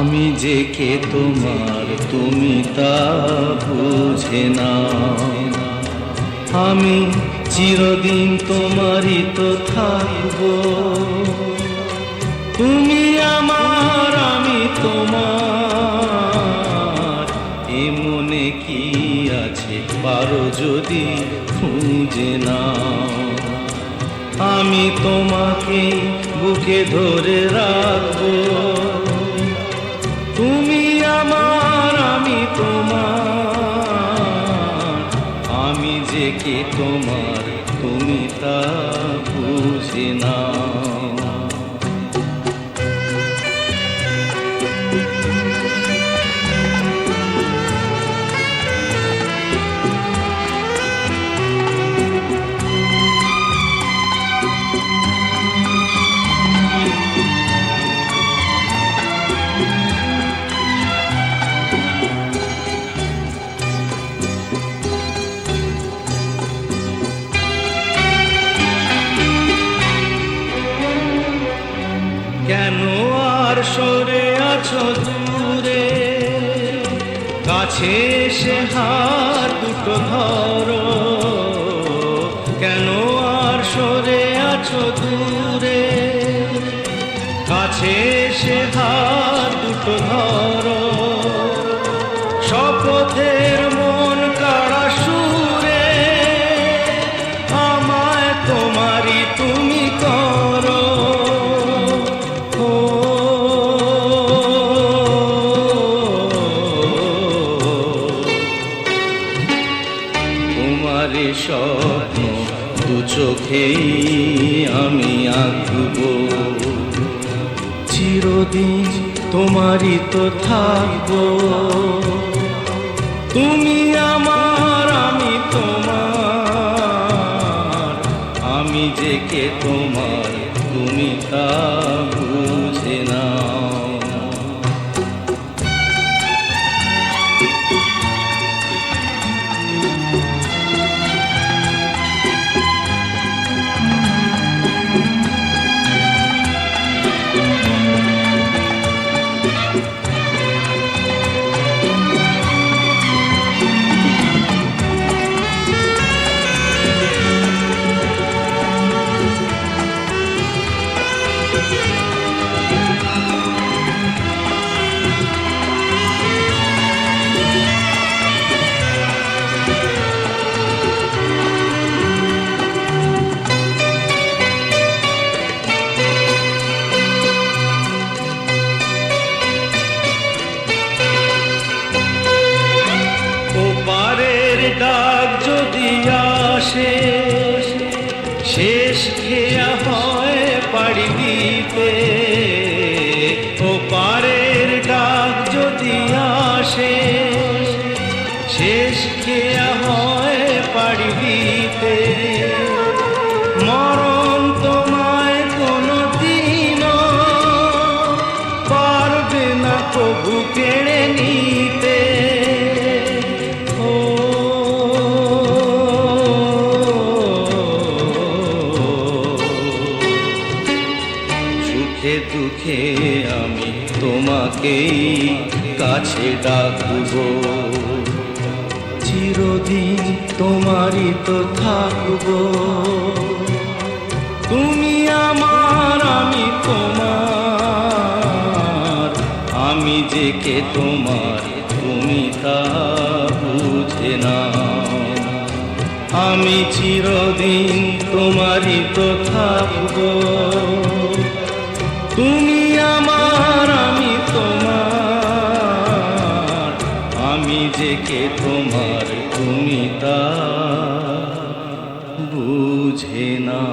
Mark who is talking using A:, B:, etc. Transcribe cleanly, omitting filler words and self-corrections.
A: আমি যে কে তোমার তুমি তা বুঝে না। আমি চিরদিন তোমারই তো থাকবো। তুমি আমার আমি তোমার, এ মনে কি আছে পারো যদি খুঁজে না। আমি তোমাকে বুকে ধরে রাখবো। তুমি আমার আমি তোমার, আমি যে কে তোমার তুমি তা বুঝে না। কেন আর সরে আছো দূরে, কাছে এসে হাত দুটো ধরো। কেন আর সরে আছো দূরে, কাছে এসে হাত দুটো ধরো। শপথের মন কাড়া সুরে আমায় তোমারই তুমি করো। তোমারে স্বপ্ন দু চোখেই আমি আঁকবো। চিরদিন তোমারই তো থাকবো। তুমি আমার আমি তোমার, আমি যে কে তোমার তুমি তা বুঝে না। ডাক যদি আসে শেষ খেয়া হয় পাড়ি দিতে। ও পারের ডাক যদি আসে শেষ খেয়া হয় পাড়ি দিতে। মরণ তোমায় কোনো দিনও পারবে না কবু কেড়ে নিতে। সুখে দুঃখে আমি তোমাকেই কাছে ডাকবো। চিরদিন তোমারই তো থাকবো। তুমি আমার আমি তোমার, আমি যে কে তোমার তুমি তা বুঝে না। আমি চিরদিন তোমারই তো থাকবো। তুমি আমার আমি তোমার, আমি যে কে তোমার তুমি তা বুঝে না।